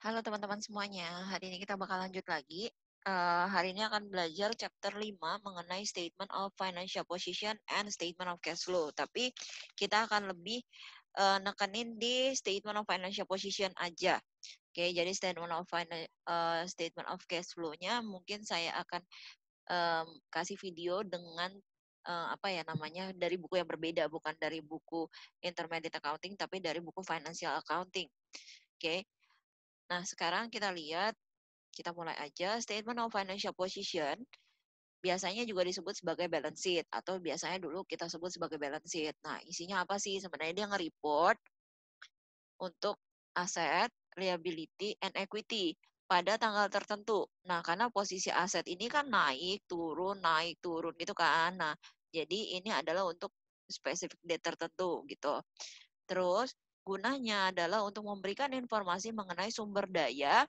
Halo teman-teman semuanya, hari ini kita bakal lanjut lagi. Hari ini akan belajar chapter 5 mengenai statement of financial position and statement of cash flow. Tapi kita akan lebih nekenin di statement of financial position aja. Oke, jadi statement of cash flow-nya mungkin saya akan kasih video dengan apa ya namanya dari buku yang berbeda, bukan dari buku intermediate accounting tapi dari buku financial accounting. Oke. Nah, sekarang kita lihat, kita mulai aja. Statement of financial position biasanya juga disebut sebagai balance sheet atau biasanya dulu kita sebut sebagai balance sheet. Nah, isinya apa sih? Sebenarnya dia nge-report untuk aset, liability, and equity pada tanggal tertentu. Nah, karena posisi aset ini kan naik turun gitu kan. Nah, jadi ini adalah untuk spesifik date tertentu gitu. Terus gunanya adalah untuk memberikan informasi mengenai sumber daya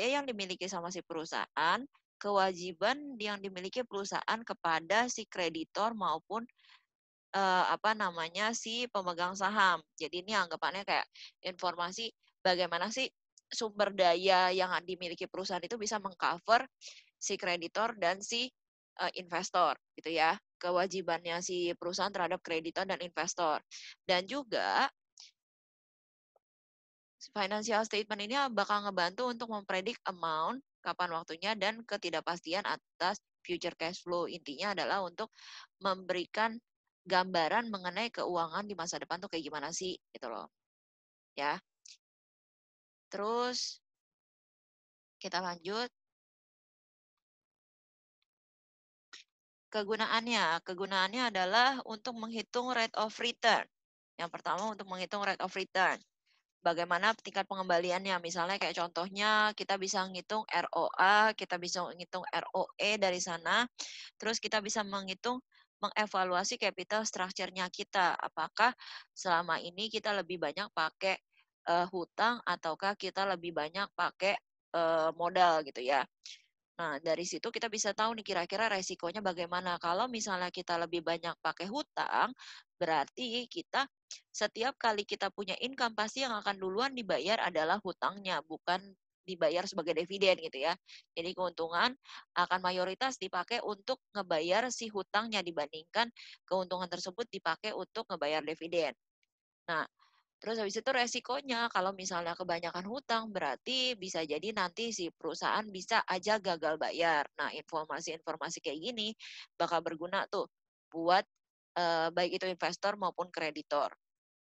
yang dimiliki sama si perusahaan, kewajiban yang dimiliki perusahaan kepada si kreditor maupun apa namanya si pemegang saham. Jadi ini anggapannya kayak informasi bagaimana sih sumber daya yang dimiliki perusahaan itu bisa mengcover si kreditor dan si investor gitu ya. Kewajibannya si perusahaan terhadap kreditor dan investor. Dan juga financial statement ini bakal ngebantu untuk mempredik amount, kapan waktunya, dan ketidakpastian atas future cash flow. Intinya adalah untuk memberikan gambaran mengenai keuangan di masa depan tuh kayak gimana sih, gitu loh. Ya, terus kita lanjut. Kegunaannya adalah untuk menghitung rate of return. Yang pertama untuk menghitung rate of return. Bagaimana tingkat pengembaliannya. Misalnya kayak contohnya kita bisa menghitung ROA, kita bisa menghitung ROE dari sana, terus kita bisa mengevaluasi capital structure-nya kita. Apakah selama ini kita lebih banyak pakai hutang ataukah kita lebih banyak pakai modal gitu ya. Nah, dari situ kita bisa tahu nih kira-kira resikonya bagaimana. Kalau misalnya kita lebih banyak pakai hutang, berarti kita setiap kali kita punya income pasti yang akan duluan dibayar adalah hutangnya, bukan dibayar sebagai dividen gitu ya. Jadi keuntungan akan mayoritas dipakai untuk ngebayar si hutangnya dibandingkan keuntungan tersebut dipakai untuk ngebayar dividen. Nah, terus habis itu resikonya kalau misalnya kebanyakan hutang berarti bisa jadi nanti si perusahaan bisa aja gagal bayar. Nah, informasi-informasi kayak gini bakal berguna tuh buat baik itu investor maupun kreditor.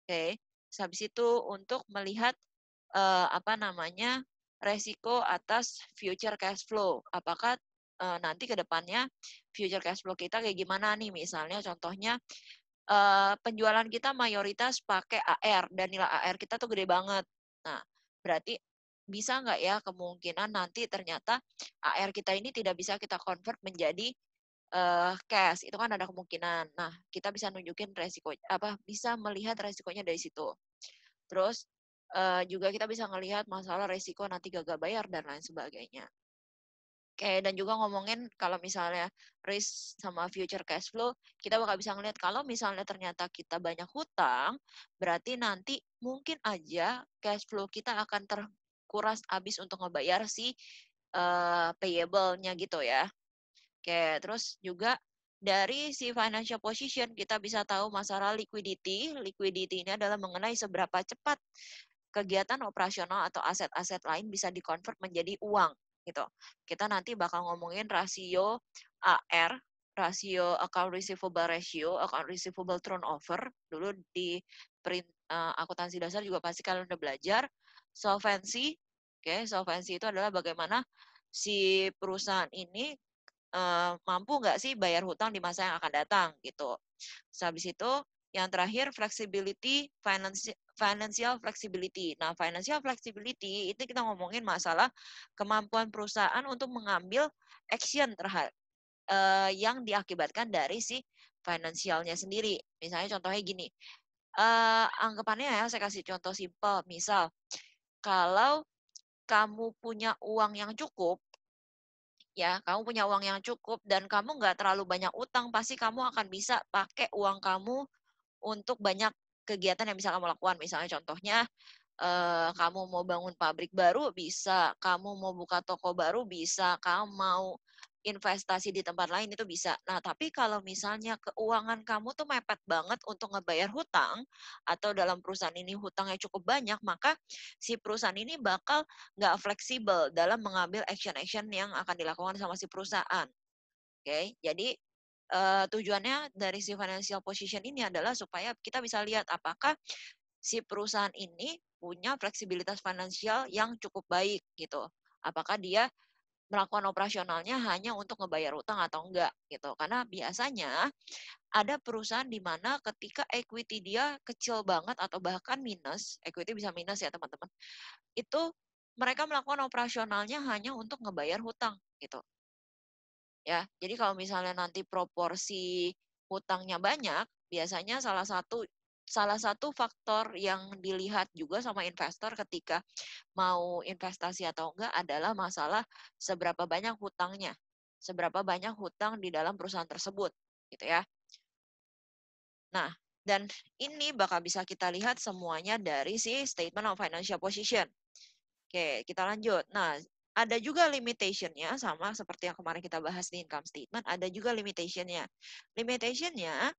Oke. Terus habis itu untuk melihat apa namanya? Resiko atas future cash flow. Apakah nanti ke depannya future cash flow kita kayak gimana nih? Misalnya contohnya penjualan kita mayoritas pakai AR dan nilai AR kita tuh gede banget. Nah, berarti bisa nggak ya kemungkinan nanti ternyata AR kita ini tidak bisa kita convert menjadi cash, itu kan ada kemungkinan. Nah, kita bisa nunjukin resiko apa, bisa melihat resikonya dari situ. Terus, juga kita bisa ngelihat masalah resiko nanti gagal bayar dan lain sebagainya. Oke, dan juga ngomongin kalau misalnya risk sama future cash flow, kita bakal bisa ngelihat kalau misalnya ternyata kita banyak hutang, berarti nanti mungkin aja cash flow kita akan terkuras habis untuk ngebayar si payable-nya gitu ya. Oke, terus juga dari si financial position kita bisa tahu masalah liquidity. Liquidity ini adalah mengenai seberapa cepat kegiatan operasional atau aset-aset lain bisa dikonvert menjadi uang gitu. Kita nanti bakal ngomongin rasio AR, rasio account receivable ratio, account receivable turnover. Dulu di akuntansi dasar juga pasti kalian udah belajar. Solvency, oke, solvency itu adalah bagaimana si perusahaan ini mampu nggak sih bayar hutang di masa yang akan datang gitu. Terus habis itu yang terakhir flexibility, financial flexibility. Nah, financial flexibility itu kita ngomongin masalah kemampuan perusahaan untuk mengambil action terhadap yang diakibatkan dari si finansialnya sendiri. Misalnya contohnya gini, anggapannya ya saya kasih contoh simpel. Misal, kalau kamu punya uang yang cukup, ya, kamu punya uang yang cukup dan kamu nggak terlalu banyak utang, pasti kamu akan bisa pakai uang kamu untuk banyak kegiatan yang bisa kamu lakukan. Misalnya contohnya, kamu mau bangun pabrik baru bisa, kamu mau buka toko baru bisa, kamu mau investasi di tempat lain itu bisa. Nah, tapi kalau misalnya keuangan kamu tuh mepet banget untuk ngebayar hutang atau dalam perusahaan ini hutangnya cukup banyak, maka si perusahaan ini bakal nggak fleksibel dalam mengambil action-action yang akan dilakukan sama si perusahaan. Oke, jadi tujuannya dari si financial position ini adalah supaya kita bisa lihat apakah si perusahaan ini punya fleksibilitas finansial yang cukup baik gitu. Apakah dia melakukan operasionalnya hanya untuk ngebayar utang atau enggak gitu. Karena biasanya ada perusahaan di mana ketika equity dia kecil banget atau bahkan minus, equity bisa minus ya teman-teman. Itu mereka melakukan operasionalnya hanya untuk ngebayar hutang gitu. Ya, jadi kalau misalnya nanti proporsi hutangnya banyak, biasanya salah satu faktor yang dilihat juga sama investor ketika mau investasi atau enggak adalah masalah seberapa banyak hutangnya, seberapa banyak hutang di dalam perusahaan tersebut, gitu ya. Nah, dan ini bakal bisa kita lihat semuanya dari si statement of financial position. Oke, kita lanjut. Nah, ada juga limitation-nya sama seperti yang kemarin kita bahas di income statement, ada juga limitation-nya. Limitation-nya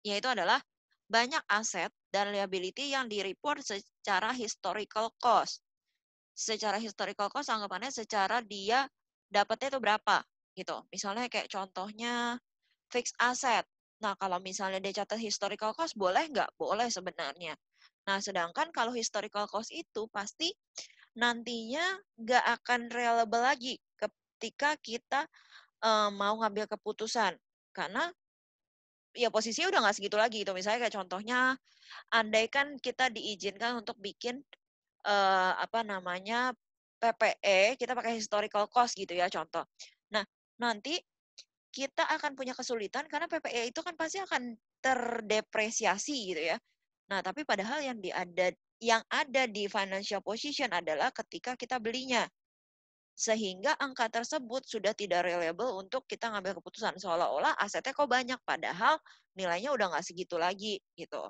yaitu adalah banyak aset dan liability yang di-report secara historical cost. Secara historical cost anggapannya secara dia dapatnya itu berapa gitu. Misalnya kayak contohnya fixed asset. Nah, kalau misalnya dia catat historical cost boleh nggak? Boleh sebenarnya. Nah, sedangkan kalau historical cost itu pasti nantinya nggak akan reliable lagi ketika kita mau ngambil keputusan. Karena ya posisinya udah nggak segitu lagi gitu. Misalnya kayak contohnya, andaikan kita diizinkan untuk bikin apa namanya PPE, kita pakai historical cost gitu ya contoh. Nah, nanti kita akan punya kesulitan karena PPE itu kan pasti akan terdepresiasi gitu ya. Nah, tapi padahal yang ada di financial position adalah ketika kita belinya. Sehingga angka tersebut sudah tidak reliable untuk kita ngambil keputusan. Seolah-olah asetnya kok banyak, padahal nilainya udah nggak segitu lagi gitu.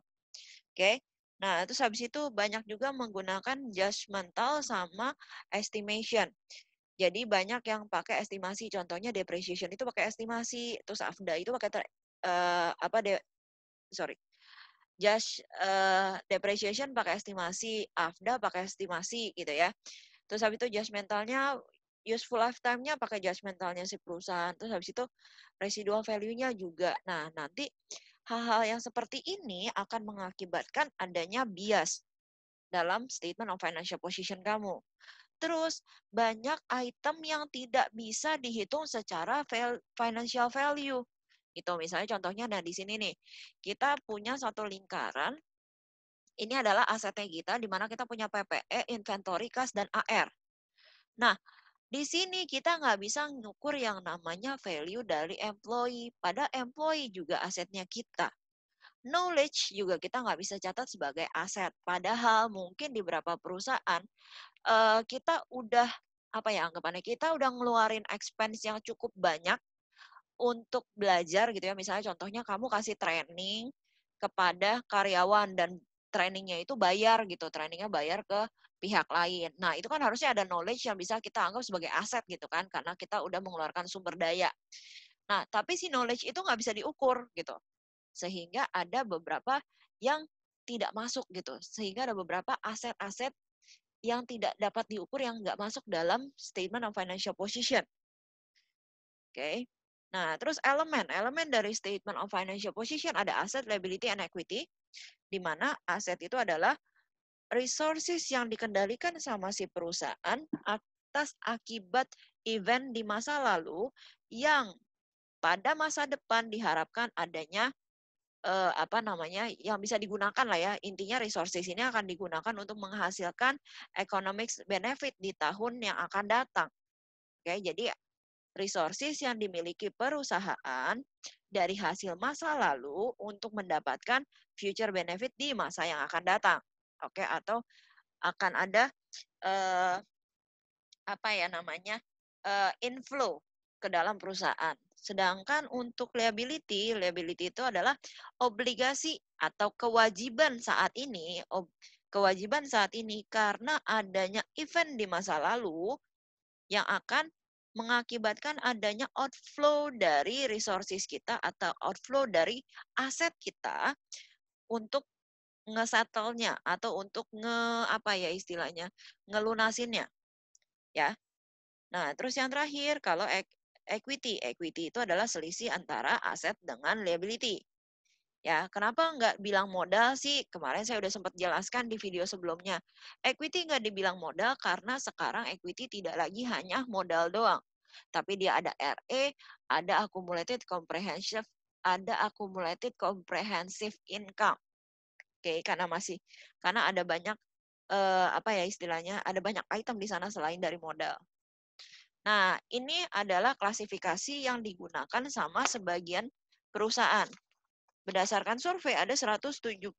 Oke. Nah, terus habis itu banyak juga menggunakan judgmental sama estimation. Jadi banyak yang pakai estimasi, contohnya depreciation itu pakai estimasi, terus AFDA itu pakai apa sorry, depreciation pakai estimasi, AFDA pakai estimasi gitu ya. Terus habis itu judgmentalnya, useful lifetime-nya pakai judgmentalnya si perusahaan. Terus habis itu residual value-nya juga. Nah, nanti hal-hal yang seperti ini akan mengakibatkan adanya bias dalam statement of financial position kamu. Terus banyak item yang tidak bisa dihitung secara financial value. Itu misalnya contohnya nah di sini nih. Kita punya satu lingkaran, ini adalah asetnya kita di mana kita punya PPE, inventory, kas dan AR. Nah, di sini kita nggak bisa ngukur yang namanya value dari employee. Pada employee juga asetnya kita. Knowledge juga kita nggak bisa catat sebagai aset. Padahal mungkin di beberapa perusahaan kita udah apa ya anggapannya kita udah ngeluarin expense yang cukup banyak untuk belajar gitu ya. Misalnya contohnya kamu kasih training kepada karyawan dan trainingnya itu bayar gitu, trainingnya bayar ke pihak lain. Nah, itu kan harusnya ada knowledge yang bisa kita anggap sebagai aset gitu kan, karena kita udah mengeluarkan sumber daya. Nah, tapi si knowledge itu nggak bisa diukur gitu. Sehingga ada beberapa yang tidak masuk gitu. Sehingga ada beberapa aset-aset yang tidak dapat diukur yang nggak masuk dalam statement of financial position. Oke. Nah, terus elemen dari statement of financial position ada aset, liability, and equity, di mana aset itu adalah resources yang dikendalikan sama si perusahaan atas akibat event di masa lalu yang pada masa depan diharapkan adanya apa namanya yang bisa digunakan lah ya. Intinya resources ini akan digunakan untuk menghasilkan economic benefit di tahun yang akan datang. Oke, jadi resources yang dimiliki perusahaan dari hasil masa lalu untuk mendapatkan future benefit di masa yang akan datang. Oke, atau akan ada eh, apa ya namanya inflow ke dalam perusahaan. Sedangkan untuk liability itu adalah obligasi atau kewajiban saat ini kewajiban saat ini karena adanya event di masa lalu yang akan mengakibatkan adanya outflow dari resources kita atau outflow dari aset kita untuk nge-settle-nya atau untuk apa ya istilahnya, ngelunasinnya, ya. Nah, terus yang terakhir kalau equity. Equity itu adalah selisih antara aset dengan liability. Ya, kenapa nggak bilang modal sih? Kemarin saya udah sempat jelaskan di video sebelumnya. Equity nggak dibilang modal karena sekarang equity tidak lagi hanya modal doang. Tapi dia ada RE, ada accumulated comprehensive income. Oke, karena ada banyak apa ya istilahnya, ada banyak item di sana selain dari modal. Nah, ini adalah klasifikasi yang digunakan sama sebagian perusahaan. Berdasarkan survei, ada 175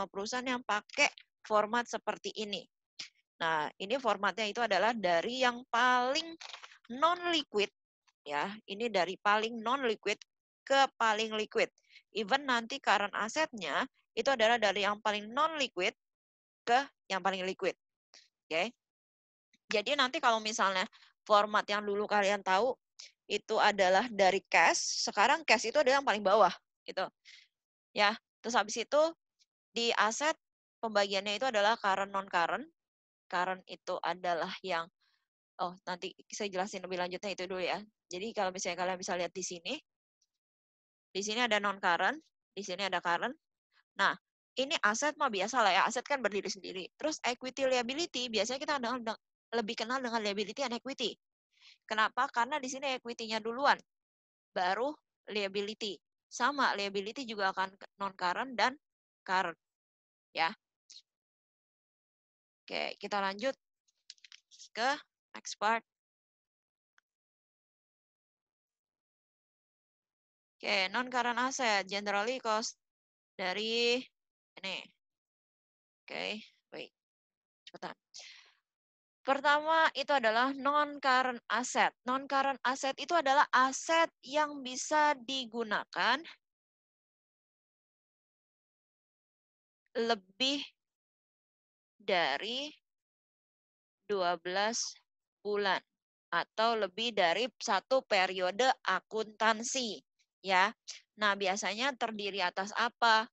perusahaan yang pakai format seperti ini. Nah, ini formatnya itu adalah dari yang paling non-liquid, ya. Ini dari paling non-liquid ke paling liquid. Even nanti current asetnya itu adalah dari yang paling non-liquid ke yang paling liquid. Oke. Jadi nanti kalau misalnya format yang dulu kalian tahu itu adalah dari cash, sekarang cash itu adalah yang paling bawah gitu. Ya. Terus habis itu di aset pembagiannya itu adalah current non current. Current itu adalah yang nanti saya jelasin lebih lanjutnya itu dulu ya. Jadi kalau misalnya kalian bisa lihat di sini ada non current, di sini ada current. Nah, ini aset mah biasa lah ya, aset kan berdiri sendiri. Terus equity liability biasanya kita lebih kenal dengan liability and equity. Kenapa? Karena di sini equity-nya duluan, baru liability. Sama, liability juga akan non current dan current ya. Oke, kita lanjut ke next part. Oke, non current asset generally cost dari ini. Oke, wait, cepetan. Pertama itu adalah non-current asset. Non-current asset itu adalah aset yang bisa digunakan lebih dari 12 bulan atau lebih dari satu periode akuntansi, ya. Nah, biasanya terdiri atas apa?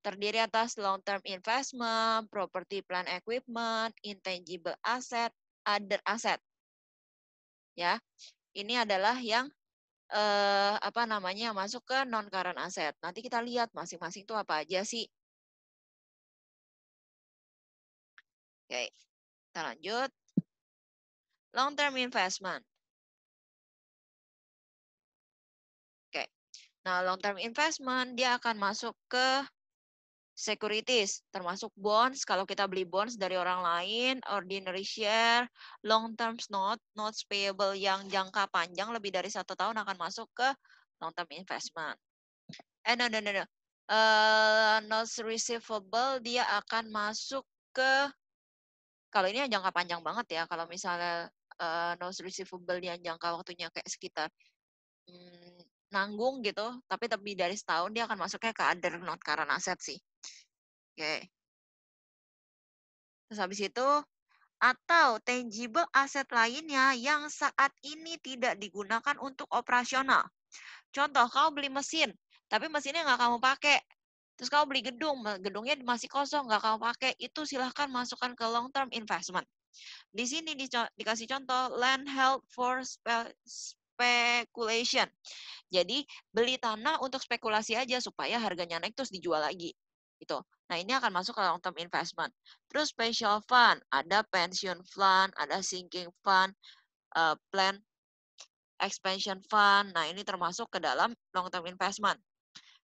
Terdiri atas long-term investment, property plant equipment, intangible asset, other asset, ya. Ini adalah yang apa namanya masuk ke non current asset. Nanti kita lihat masing-masing itu apa aja sih. Oke, kita lanjut. Long term investment. Oke. Nah, long term investment dia akan masuk ke securities, termasuk bonds. Kalau kita beli bonds dari orang lain, ordinary share, long term notes payable yang jangka panjang lebih dari 1 tahun akan masuk ke long term investment. No. Notes receivable dia akan masuk ke, kalau ini yang jangka panjang banget ya. Kalau misalnya notes receivable yang jangka waktunya kayak sekitar nanggung gitu, tapi lebih dari setahun dia akan masuknya ke other non current asset sih. Oke. Terus habis itu atau tangible asset lainnya yang saat ini tidak digunakan untuk operasional. Contoh, kamu beli mesin, tapi mesinnya nggak kamu pakai. Terus kamu beli gedung, gedungnya masih kosong, nggak kamu pakai. Itu silahkan masukkan ke long term investment. Di sini dikasih contoh land held for speculation. Jadi beli tanah untuk spekulasi aja supaya harganya naik terus dijual lagi. Gitu. Nah, ini akan masuk ke long term investment. Terus special fund, ada pension fund, ada sinking fund, plan expansion fund. Nah, ini termasuk ke dalam long term investment.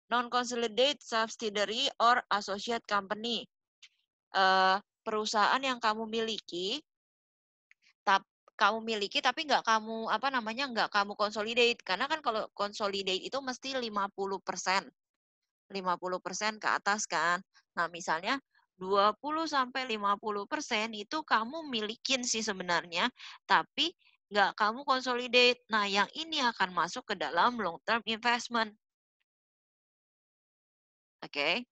Non-consolidate subsidiary or associate company. Perusahaan yang kamu miliki tapi nggak kamu nggak kamu consolidate, karena kan kalau consolidate itu mesti 50% ke atas kan. Nah, misalnya 20-50% itu kamu milikin sih sebenarnya, tapi nggak kamu consolidate. Nah, yang ini akan masuk ke dalam long term investment. Oke.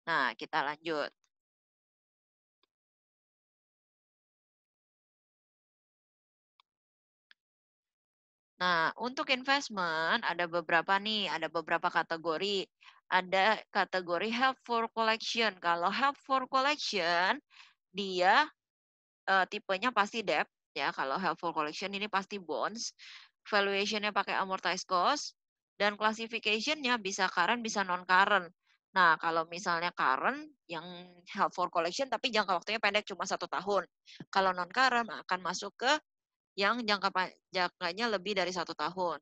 Nah, kita lanjut. Nah, untuk investment ada beberapa nih, ada beberapa kategori. Ada kategori held for collection. Kalau held for collection, dia tipenya pasti debt ya. Kalau held for collection ini pasti bonds. Valuation-nya pakai amortized cost dan classification-nya bisa current, bisa non current. Nah, kalau misalnya current yang held for collection tapi jangka waktunya pendek cuma 1 tahun. Kalau non current akan masuk ke yang jangkanya lebih dari 1 tahun.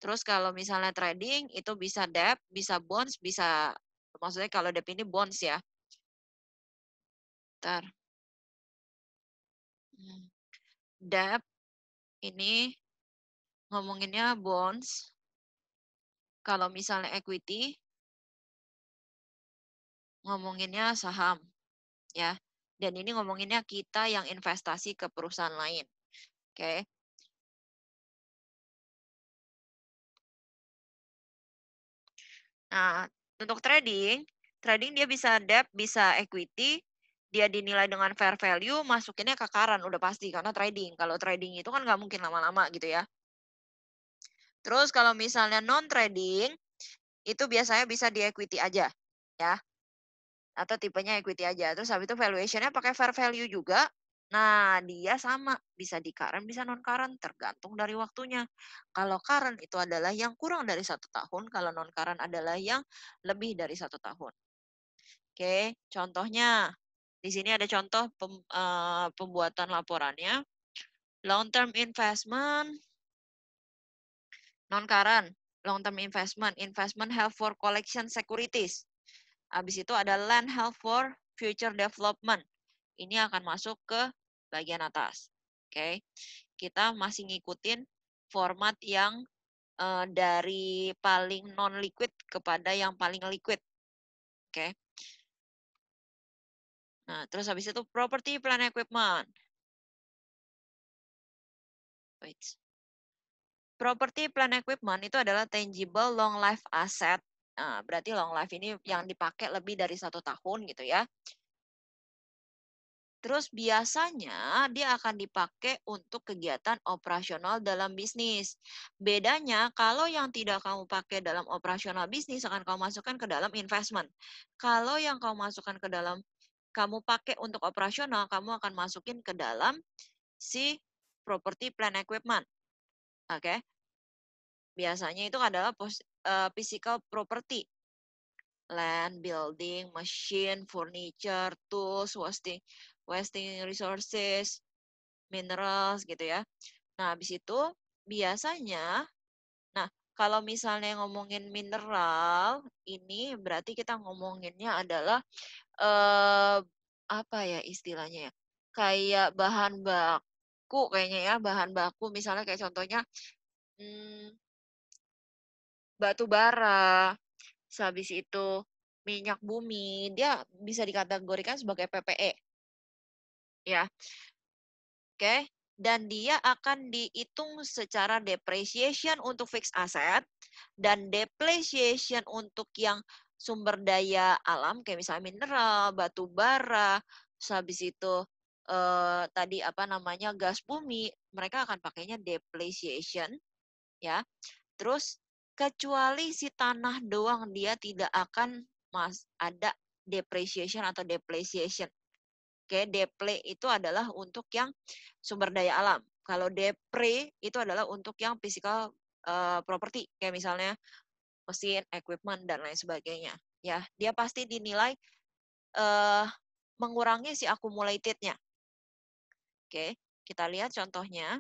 Terus kalau misalnya trading itu bisa debt, bisa bonds, bisa maksudnya kalau debt ini bonds ya. Bentar. Hmm. Debt ini ngomonginnya bonds. Kalau misalnya equity ngomonginnya saham ya. Dan ini ngomonginnya kita yang investasi ke perusahaan lain. Oke. Nah, untuk trading, trading dia bisa debt, bisa equity, dia dinilai dengan fair value, masukinnya ke current udah pasti karena trading. Kalau trading itu kan nggak mungkin lama-lama gitu ya. Terus kalau misalnya non trading, itu biasanya bisa di equity aja ya, atau tipenya equity aja. Terus habis itu valuation-nya pakai fair value juga. Nah, dia sama, bisa di current, bisa non current, tergantung dari waktunya. Kalau current itu adalah yang kurang dari 1 tahun, kalau non current adalah yang lebih dari 1 tahun. Oke, contohnya di sini ada contoh pembuatan laporannya. Long term investment, non current, long term investment, investment held for collection securities. Habis itu ada land held for future development. Ini akan masuk ke bagian atas. Oke. Kita masih ngikutin format yang dari paling non liquid kepada yang paling liquid. Oke. Nah, terus habis itu property plant equipment. Wait. Property plant equipment itu adalah tangible long life asset. Nah, berarti long life ini yang dipakai lebih dari 1 tahun gitu ya. Terus biasanya dia akan dipakai untuk kegiatan operasional dalam bisnis. Bedanya kalau yang tidak kamu pakai dalam operasional bisnis akan kamu masukkan ke dalam investment. Kalau yang kamu masukkan ke dalam kamu pakai untuk operasional, kamu akan masukin ke dalam si property plant equipment. Oke. Biasanya itu adalah physical property. Land, building, machine, furniture, tools, wasting resources, minerals gitu ya. Nah, habis itu biasanya, nah kalau misalnya ngomongin mineral, ini berarti kita ngomonginnya adalah eh apa ya istilahnya ya? Kayak bahan baku kayaknya ya, bahan baku misalnya kayak contohnya hmm, batu bara, habis itu minyak bumi, dia bisa dikategorikan sebagai PPE ya. Oke, dan dia akan dihitung secara depreciation untuk fixed asset dan depreciation untuk yang sumber daya alam kayak misalnya mineral, batu bara, terus habis itu tadi apa namanya gas bumi, mereka akan pakainya depreciation ya. Terus kecuali si tanah doang dia tidak akan ada depreciation atau depreciation. Oke, deple itu adalah untuk yang sumber daya alam. Kalau depre itu adalah untuk yang physical property, kayak misalnya mesin, equipment dan lain sebagainya. Ya, dia pasti dinilai uh, mengurangi si accumulated-nya. Oke, kita lihat contohnya.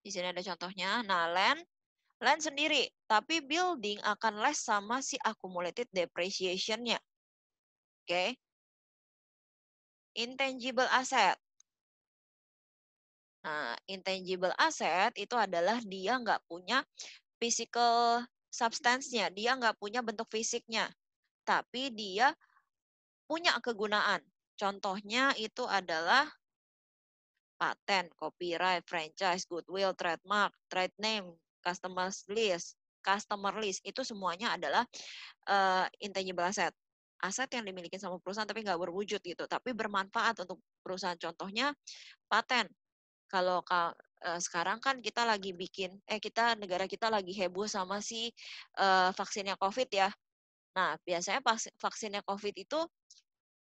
Di sini ada contohnya. Nah, land sendiri, tapi building akan less sama si accumulated depreciation-nya. Oke. Intangible asset. Nah, intangible asset itu adalah dia nggak punya physical substance-nya, dia nggak punya bentuk fisiknya, tapi dia punya kegunaan. Contohnya itu adalah paten, copyright, franchise, goodwill, trademark, trade name, customer list, itu semuanya adalah intangible asset. Aset yang dimiliki sama perusahaan tapi nggak berwujud gitu, tapi bermanfaat untuk perusahaan. Contohnya paten. Kalau sekarang kan kita lagi negara kita lagi heboh sama si vaksinnya COVID ya. Nah, biasanya pas vaksinnya COVID itu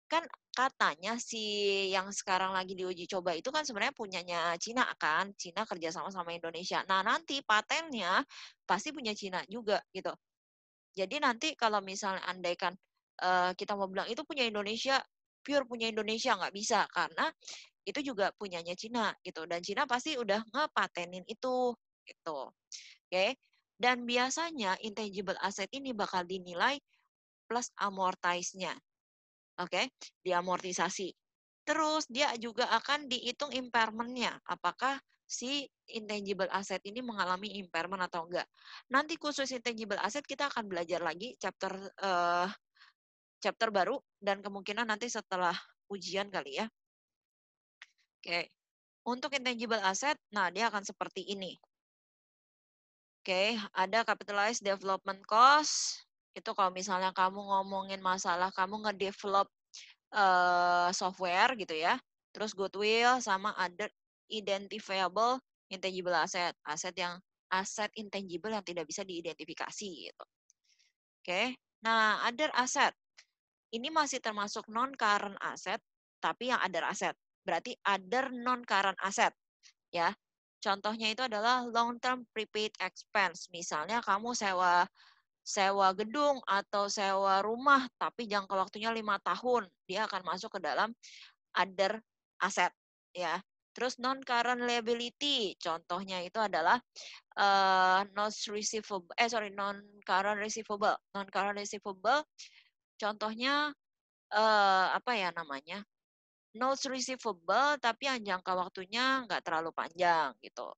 kan katanya si yang sekarang lagi diuji coba itu kan sebenarnya punyanya Cina kan, Cina kerjasama sama Indonesia. Nah, nanti patennya pasti punya Cina juga gitu. Jadi nanti kalau misalnya andaikan kita mau bilang itu punya Indonesia, pure punya Indonesia nggak bisa karena itu juga punyanya Cina gitu dan Cina pasti udah ngepatenin itu gitu. Oke. Dan biasanya intangible asset ini bakal dinilai plus amortize-nya. Oke, diamortisasi. Terus dia juga akan dihitung impairment-nya. Apakah si intangible asset ini mengalami impairment atau enggak. Nanti khusus intangible asset kita akan belajar lagi chapter baru dan kemungkinan nanti setelah ujian kali ya. Oke. Untuk intangible asset, nah dia akan seperti ini. Oke, ada capitalized development cost. Itu kalau misalnya kamu ngomongin masalah kamu ngedevelop software gitu ya. Terus goodwill sama other identifiable intangible asset. Aset intangible yang tidak bisa diidentifikasi gitu. Oke. Nah, other asset. Ini masih termasuk non current asset tapi yang other asset. Berarti other non current asset ya. Contohnya itu adalah long term prepaid expense. Misalnya kamu sewa gedung atau sewa rumah tapi jangka waktunya 5 tahun, dia akan masuk ke dalam other asset ya. Terus non current liability, contohnya itu adalah non current receivable. Non current receivable contohnya apa ya namanya? Notes receivable tapi yang jangka waktunya nggak terlalu panjang gitu.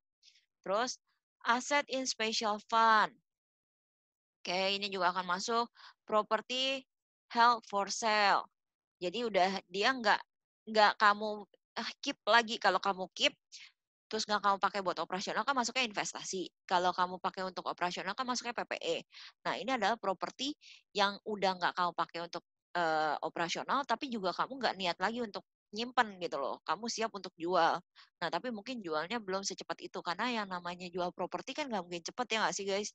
Terus asset in special fund. Oke, ini juga akan masuk property held for sale. Jadi udah dia nggak kamu keep lagi. Kalau kamu keep terus nggak kamu pakai buat operasional kan masuknya investasi. Kalau kamu pakai untuk operasional kan masuknya PPE. Nah, ini adalah properti yang udah nggak kamu pakai untuk operasional tapi juga kamu nggak niat lagi untuk nyimpen gitu loh. Kamu siap untuk jual. Nah, tapi mungkin jualnya belum secepat itu karena yang namanya jual properti kan nggak mungkin cepat ya nggak sih guys?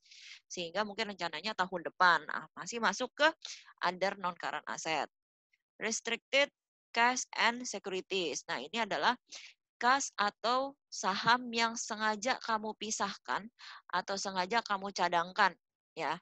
Sehingga mungkin rencananya tahun depan. Nah, masih masuk ke under non current asset. Restricted cash and securities. Nah, ini adalah kas atau saham yang sengaja kamu pisahkan atau sengaja kamu cadangkan ya.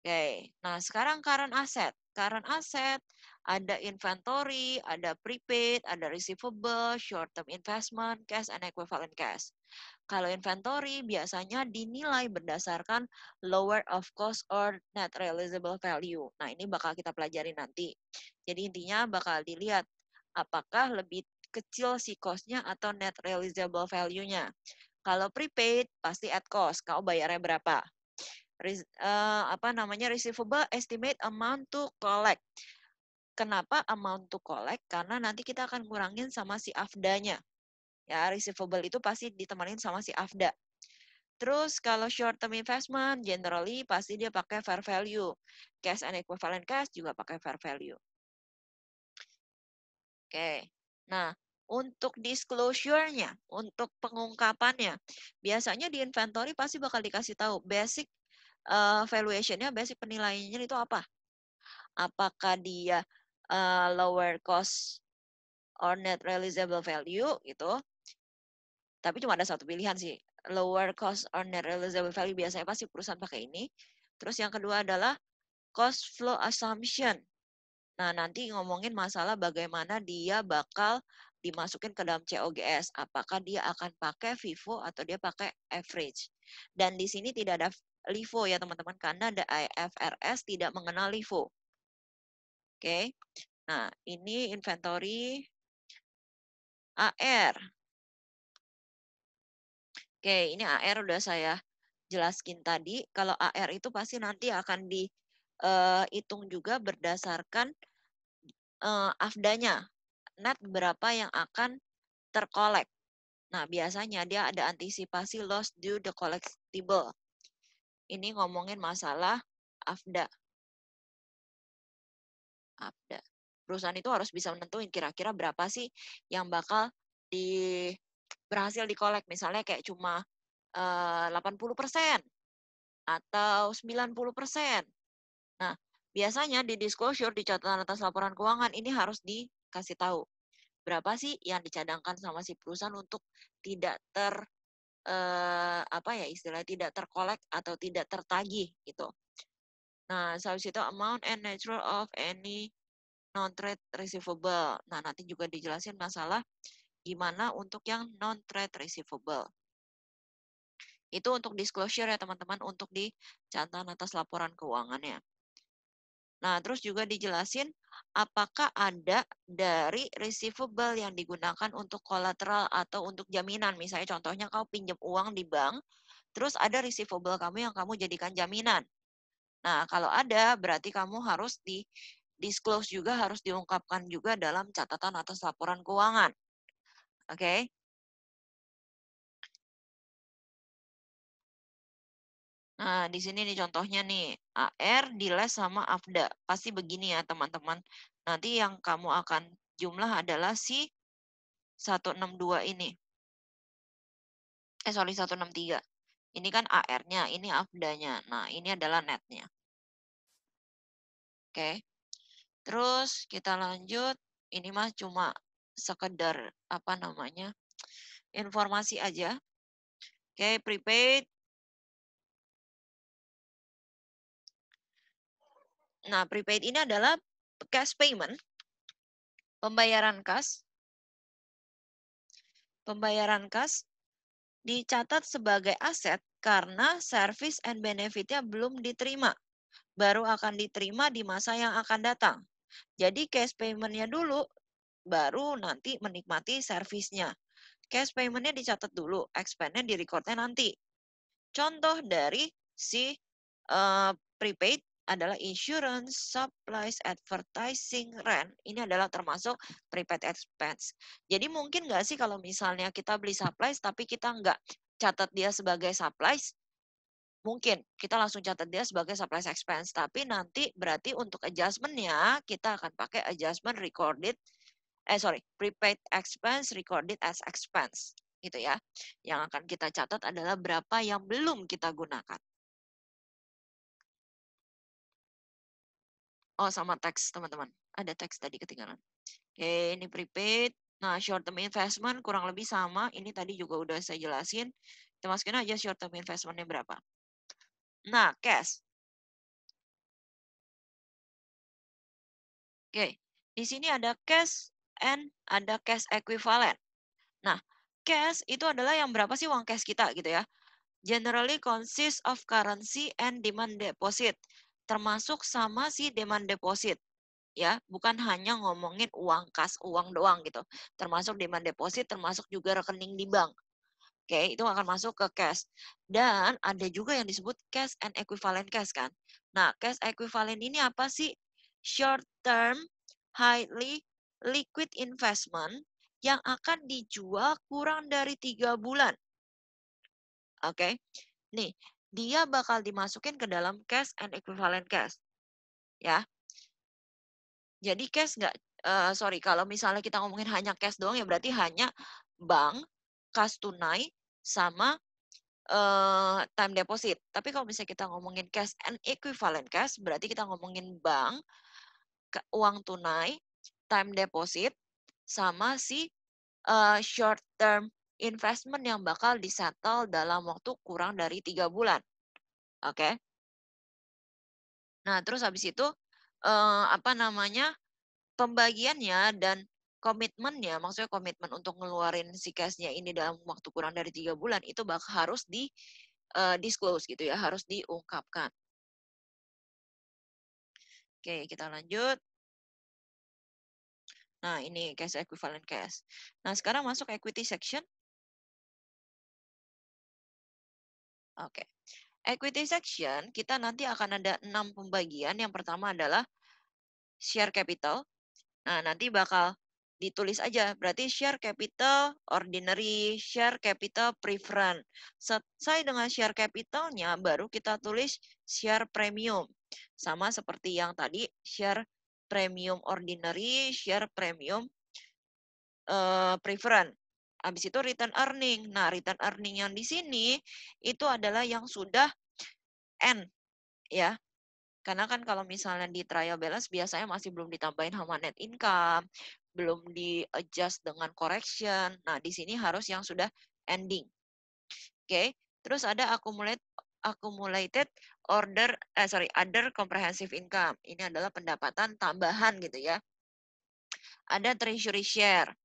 Oke, nah sekarang current asset. Current asset ada inventory, ada prepaid, ada receivable, short term investment, cash and equivalent cash. Kalau inventory biasanya dinilai berdasarkan lower of cost or net realizable value. Nah, ini bakal kita pelajari nanti. Jadi intinya bakal dilihat apakah lebih kecil si cost-nya atau net realizable value-nya. Kalau prepaid pasti at cost, kau bayarnya berapa? Receivable estimate amount to collect. Kenapa amount to collect? Karena nanti kita akan ngurangin sama si AFDA-nya. Ya, receivable itu pasti ditemanin sama si AFDA. Terus kalau short term investment, generally pasti dia pakai fair value. Cash and equivalent cash juga pakai fair value. Oke. Nah, untuk disclosure-nya, untuk pengungkapannya, biasanya di inventory pasti bakal dikasih tahu basic valuation-nya, basic penilaiannya itu apa? Apakah dia lower cost or net realizable value gitu. Tapi cuma ada satu pilihan sih. Lower cost or net realizable value biasanya pasti perusahaan pakai ini. Terus yang kedua adalah cost flow assumption. Nah, nanti ngomongin masalah bagaimana dia bakal dimasukin ke dalam COGS. Apakah dia akan pakai FIFO atau dia pakai average. Dan di sini tidak ada LIFO ya teman-teman, karena ada IFRS tidak mengenal LIFO. Oke. Nah, ini inventory AR. Oke, ini AR udah saya jelaskan tadi. Kalau AR itu pasti nanti akan dihitung juga berdasarkan AFDA-nya. Net berapa yang akan terkolek. Nah, biasanya dia ada antisipasi loss due the collectible. Ini ngomongin masalah AFDA. AFDA. Perusahaan itu harus bisa menentuin kira-kira berapa sih yang bakal berhasil di-collect, misalnya kayak cuma 80% atau 90%. Nah, biasanya di disclosure, di catatan atas laporan keuangan ini harus dikasih tahu. Berapa sih yang dicadangkan sama si perusahaan untuk tidak apa ya istilahnya, tidak terkolek atau tidak tertagih gitu. Nah, habis itu amount and nature of any non-trade receivable. Nah, nanti juga dijelasin masalah gimana untuk yang non-trade receivable. Itu untuk disclosure ya teman-teman, untuk di catatan atas laporan keuangannya. Nah, terus juga dijelasin apakah ada dari receivable yang digunakan untuk kolateral atau untuk jaminan. Misalnya contohnya kau pinjam uang di bank, terus ada receivable kamu yang kamu jadikan jaminan. Nah, kalau ada berarti kamu harus di disclose juga, harus diungkapkan juga dalam catatan atas laporan keuangan. Oke. Nah, di sini nih contohnya nih, AR diles sama AFDA. Pasti begini ya teman-teman. Nanti yang kamu akan jumlah adalah si 162 ini. Sorry, 163. Ini kan AR-nya, ini AFDA-nya. Nah, ini adalah netnya. Oke. Terus kita lanjut. Ini mah cuma sekedar apa namanya? Informasi aja. Oke, prepaid. Nah, prepaid ini adalah cash payment, pembayaran kas. Pembayaran kas dicatat sebagai aset karena service and benefit-nya belum diterima. Baru akan diterima di masa yang akan datang. Jadi cash payment-nya dulu, baru nanti menikmati servisnya. Cash payment-nya dicatat dulu, expense-nya di-record-nya nanti. Contoh dari si prepaid adalah insurance, supplies, advertising, rent. Ini adalah termasuk prepaid expense. Jadi mungkin nggak sih kalau misalnya kita beli supplies tapi kita nggak catat dia sebagai supplies, mungkin kita langsung catat dia sebagai supplies expense. Tapi nanti berarti untuk adjustment-nya kita akan pakai adjustment recorded, prepaid expense recorded as expense. Gitu ya. Yang akan kita catat adalah berapa yang belum kita gunakan. Oh, sama teks, teman-teman. Ada teks tadi ketinggalan. Oke, ini prepaid. Nah, short term investment kurang lebih sama. Ini tadi juga udah saya jelasin. Kita masukin aja short term investment-nya berapa. Nah, cash. Oke, di sini ada cash and ada cash equivalent. Nah, cash itu adalah yang berapa sih uang cash kita gitu ya. Generally consists of currency and demand deposit. Termasuk sama si demand deposit. Ya, bukan hanya ngomongin uang kas, uang doang gitu. Termasuk demand deposit, termasuk juga rekening di bank. Oke, itu akan masuk ke cash. Dan ada juga yang disebut cash and equivalent cash kan. Nah, cash equivalent ini apa sih? Short term, highly liquid investment yang akan dijual kurang dari 3 bulan. Oke, nih dia bakal dimasukin ke dalam cash and equivalent cash. Ya, jadi cash nggak, kalau misalnya kita ngomongin hanya cash doang ya berarti hanya bank, kas tunai, sama time deposit. Tapi kalau misalnya kita ngomongin cash and equivalent cash, berarti kita ngomongin bank, uang tunai, time deposit, sama si short term investment yang bakal disettle dalam waktu kurang dari 3 bulan. Oke. Nah, terus habis itu apa namanya? Pembagiannya dan komitmennya, maksudnya komitmen untuk ngeluarin si cash-nya ini dalam waktu kurang dari 3 bulan itu harus di disclose gitu ya, harus diungkapkan. Oke, kita lanjut. Nah, ini cash equivalent cash. Nah, sekarang masuk equity section. Oke. Equity section, kita nanti akan ada 6 pembagian. Yang pertama adalah share capital. Nah, nanti bakal ditulis aja. Berarti share capital ordinary, share capital preference. Selesai dengan share capitalnya, baru kita tulis share premium. Sama seperti yang tadi, share premium ordinary, share premium preference. habis itu return earning. Nah, return earning yang di sini itu adalah yang sudah end ya. Karena kan kalau misalnya di trial balance biasanya masih belum ditambahin sama net income, belum di-adjust dengan correction. Nah, di sini harus yang sudah ending. Oke. Terus ada accumulated other comprehensive income. Ini adalah pendapatan tambahan gitu ya. Ada treasury share.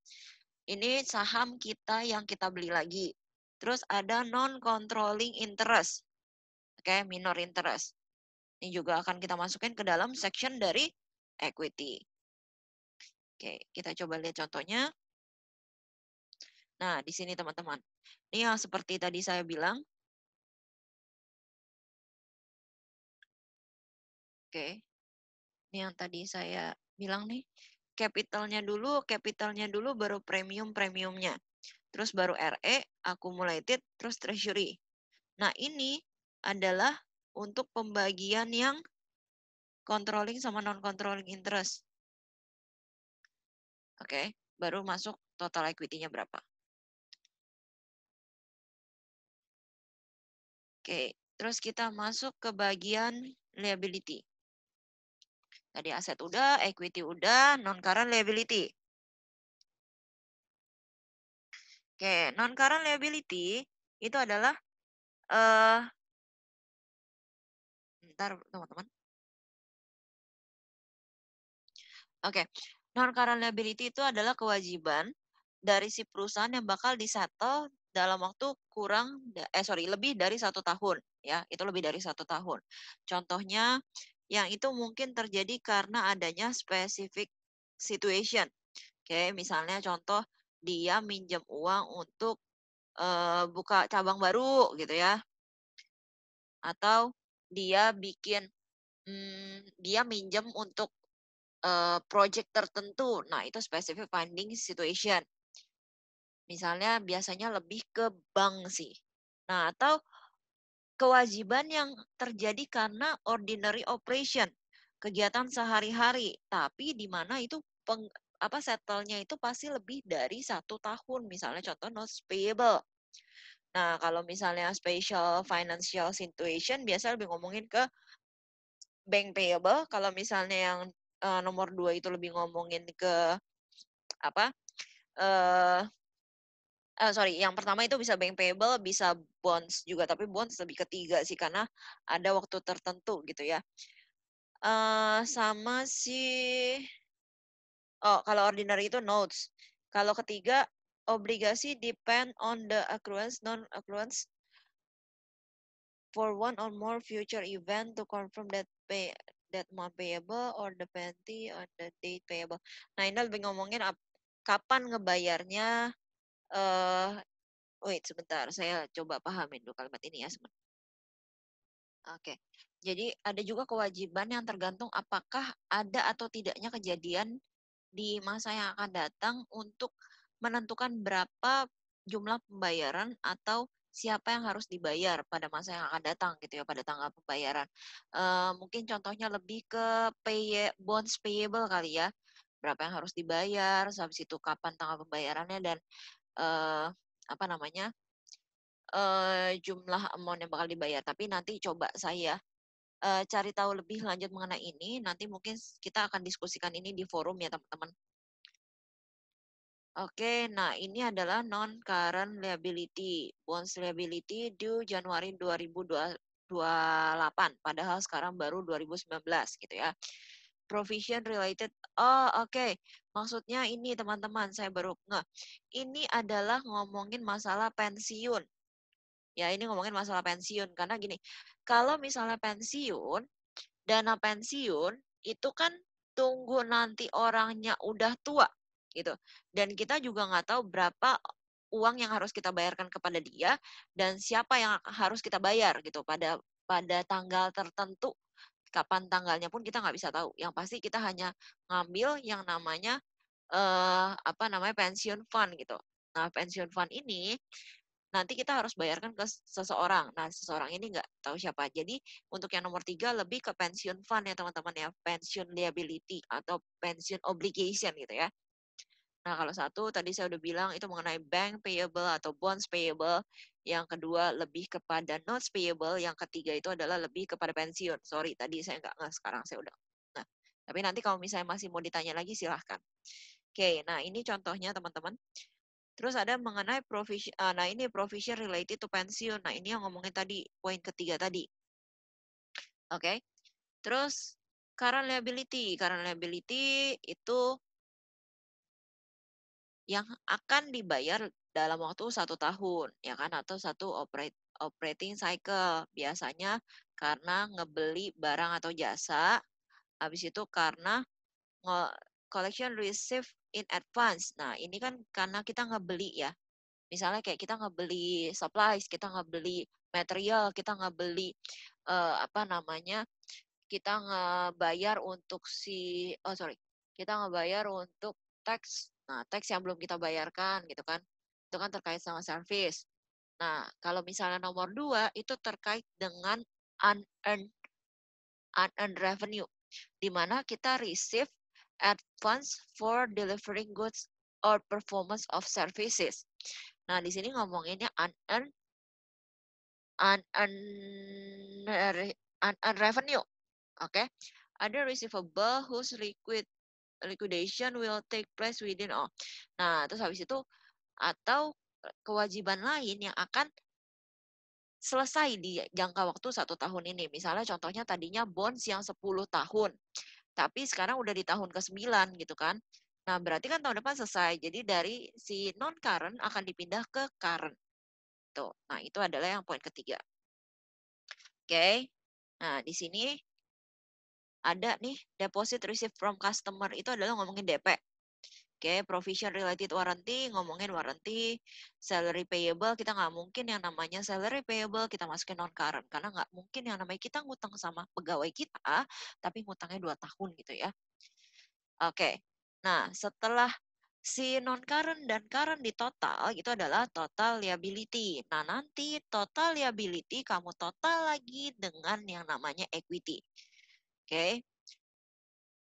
Ini saham kita yang kita beli lagi. Terus ada non-controlling interest. Oke, minor interest. Ini juga akan kita masukin ke dalam section dari equity. Oke, kita coba lihat contohnya. Nah, di sini teman-teman. Ini yang seperti tadi saya bilang. Oke. Ini yang tadi saya bilang nih. Capitalnya dulu baru premiumnya. Terus baru RE, accumulated, terus treasury. Nah, ini adalah untuk pembagian yang controlling sama non-controlling interest. Oke, baru masuk total equity-nya berapa. Oke, terus kita masuk ke bagian liability. Tadi aset udah, equity udah, non-current liability. Oke, non-current liability itu adalah bentar teman-teman. Oke, non-current liability itu adalah kewajiban dari si perusahaan yang bakal disettle dalam waktu lebih dari 1 tahun ya, itu lebih dari 1 tahun. Contohnya yang itu mungkin terjadi karena adanya specific situation. Oke, misalnya contoh dia minjem uang untuk buka cabang baru gitu ya, atau dia dia minjem untuk project tertentu. Nah, itu specific funding situation. Misalnya biasanya lebih ke bank sih. Nah, atau kewajiban yang terjadi karena ordinary operation, kegiatan sehari-hari, tapi di mana itu settle-nya itu pasti lebih dari 1 tahun. Misalnya contoh notes payable. Nah, kalau misalnya special financial situation biasa lebih ngomongin ke bank payable. Kalau misalnya yang nomor 2 itu lebih ngomongin ke apa? eh yang pertama itu bisa bank payable, bisa bonds juga, tapi bonds lebih ketiga sih karena ada waktu tertentu gitu ya. Sama si kalau ordinary itu notes. Kalau ketiga obligasi depend on the accruance non-accruance for one or more future event to confirm that amount payable or the penalty on the date payable. Nah, ini lebih ngomongin kapan ngebayarnya. Wait sebentar, saya coba pahamin dulu kalimat ini ya. Oke, jadi ada juga kewajiban yang tergantung apakah ada atau tidaknya kejadian di masa yang akan datang untuk menentukan berapa jumlah pembayaran atau siapa yang harus dibayar pada masa yang akan datang gitu ya, pada tanggal pembayaran. Mungkin contohnya lebih ke bonds payable kali ya, berapa yang harus dibayar, habis itu kapan tanggal pembayarannya dan apa namanya jumlah amount yang bakal dibayar. Tapi nanti coba saya cari tahu lebih lanjut mengenai ini. Nanti mungkin kita akan diskusikan ini di forum ya teman-teman. Oke, nah ini adalah non-current liability. Bonds liability due Januari 2028, padahal sekarang baru 2019 gitu ya. Provision related, oke. Maksudnya ini teman-teman, saya baru nggak. Ini adalah ngomongin masalah pensiun. Ya, ini ngomongin masalah pensiun. Karena gini, kalau misalnya pensiun, dana pensiun itu kan tunggu nanti orangnya udah tua gitu. Dan kita juga nggak tahu berapa uang yang harus kita bayarkan kepada dia dan siapa yang harus kita bayar gitu pada pada tanggal tertentu. Kapan tanggalnya pun kita nggak bisa tahu. Yang pasti kita hanya ngambil yang namanya pensiun fund gitu. Nah, pensiun fund ini nanti kita harus bayarkan ke seseorang. Nah, seseorang ini nggak tahu siapa. Jadi, untuk yang nomor 3 lebih ke pensiun fund ya teman-teman ya. Pensiun liability atau pensiun obligation gitu ya. Nah, kalau satu tadi saya udah bilang itu mengenai bank payable atau bonds payable. Yang kedua lebih kepada notes payable. Yang ketiga itu adalah lebih kepada pensiun. Sorry, tadi saya nggak nggak sekarang saya udah. Nah, tapi nanti kalau misalnya masih mau ditanya lagi silahkan. Oke, nah ini contohnya teman-teman. Terus ada mengenai provision, nah ini provision related to pensiun. Nah ini yang ngomongin tadi, poin ketiga tadi. Oke, terus current liability. Current liability itu yang akan dibayar dalam waktu 1 tahun, ya kan, atau satu operating cycle. Biasanya karena ngebeli barang atau jasa, habis itu karena collection receive in advance. Nah, ini kan karena kita ngebeli ya. Misalnya kayak kita ngebeli supplies, kita ngebeli material, kita ngebeli apa namanya? Kita ngebayar untuk kita ngebayar untuk tax. Nah, tax yang belum kita bayarkan gitu kan. Itu kan terkait sama service. Nah, kalau misalnya nomor 2 itu terkait dengan unearned unearned revenue, di mana kita receive advance for delivering goods or performance of services. Nah, di sini ngomonginnya unearned unearned revenue. Oke. Ada receivable whose liquidation will take place within all. Nah, terus habis itu atau kewajiban lain yang akan selesai di jangka waktu 1 tahun ini. Misalnya contohnya tadinya bonds yang 10 tahun, tapi sekarang udah di tahun ke-9 gitu kan. Nah, berarti kan tahun depan selesai. Jadi dari si non-current akan dipindah ke current. Tuh. Nah, itu adalah yang poin ketiga. Oke. Nah, di sini ada nih deposit received from customer itu adalah ngomongin DP. Oke, provision related warranty, ngomongin warranty, salary payable, kita nggak mungkin yang namanya salary payable kita masukin non-current. Karena nggak mungkin yang namanya kita ngutang sama pegawai kita, tapi ngutangnya 2 tahun gitu ya. Oke, nah setelah si non-current dan current di total, itu adalah total liability. Nah nanti total liability kamu total lagi dengan yang namanya equity. Oke,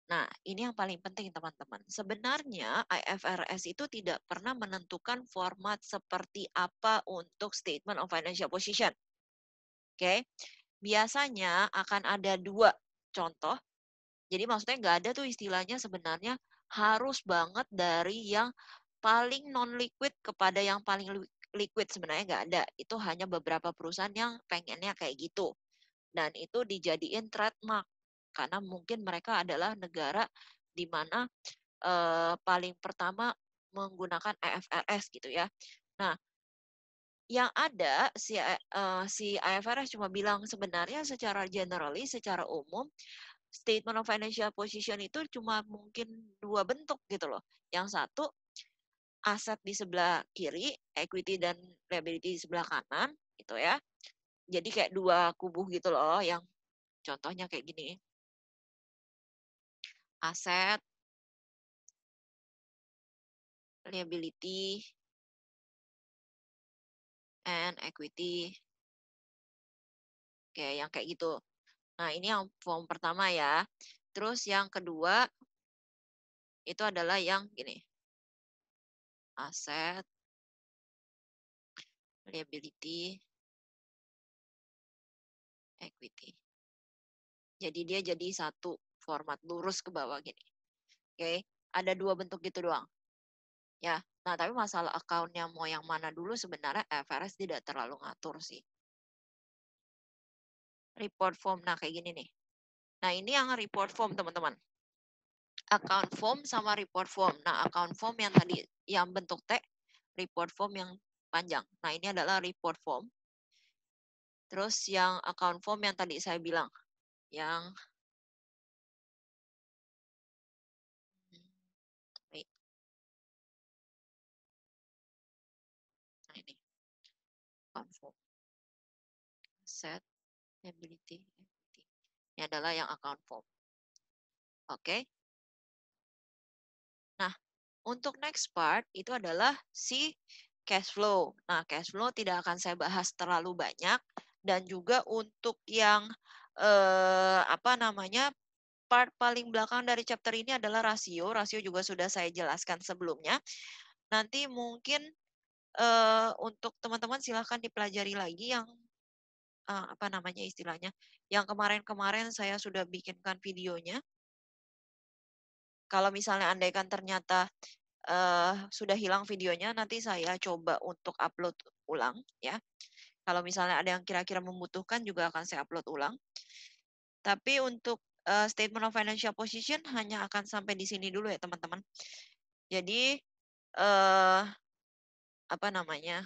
nah, ini yang paling penting teman-teman. Sebenarnya IFRS itu tidak pernah menentukan format seperti apa untuk statement of financial position. Oke, biasanya akan ada 2 contoh. Jadi maksudnya nggak ada tuh istilahnya sebenarnya harus banget dari yang paling non-liquid kepada yang paling liquid. Sebenarnya nggak ada. Itu hanya beberapa perusahaan yang pengennya kayak gitu. Dan itu dijadiin trademark. Karena mungkin mereka adalah negara di mana paling pertama menggunakan IFRS gitu ya. Nah, yang ada si IFRS cuma bilang sebenarnya secara generalis, secara umum statement of financial position itu cuma mungkin 2 bentuk gitu loh. Yang satu aset di sebelah kiri, equity dan liability di sebelah kanan gitu ya. Jadi kayak 2 kubu gitu loh yang contohnya kayak gini. Aset, liability, and equity. Oke, yang kayak gitu. Nah, ini yang form pertama ya. Terus yang kedua itu adalah yang gini. Aset, liability, equity. Jadi dia jadi satu format lurus ke bawah gini. Oke, ada 2 bentuk gitu doang. Ya. Nah, tapi masalah akunnya mau yang mana dulu sebenarnya IFRS tidak terlalu ngatur sih. Report form, nah kayak gini nih. Nah, ini yang report form teman-teman. Account form sama report form. Nah, account form yang tadi yang bentuk T, report form yang panjang. Nah, ini adalah report form. Terus yang account form yang tadi saya bilang, yang wait, nah ini account form, set, liability, equity. Ini adalah yang account form. Oke. Nah, untuk next part itu adalah si cash flow. Nah, cash flow tidak akan saya bahas terlalu banyak dan juga untuk yang apa namanya part paling belakang dari chapter ini adalah rasio. Rasio juga sudah saya jelaskan sebelumnya. Nanti mungkin untuk teman-teman silahkan dipelajari lagi yang apa namanya istilahnya, yang kemarin-kemarin saya sudah bikinkan videonya. Kalau misalnya andaikan ternyata sudah hilang videonya, nanti saya coba untuk upload ulang ya. Kalau misalnya ada yang kira-kira membutuhkan juga akan saya upload ulang. Tapi untuk statement of financial position hanya akan sampai di sini dulu ya teman-teman. Jadi eh apa namanya?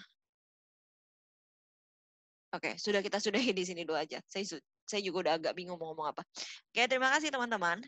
Oke, sudah kita sudahi di sini dulu aja. Saya juga udah agak bingung mau ngomong apa. Oke, terima kasih teman-teman.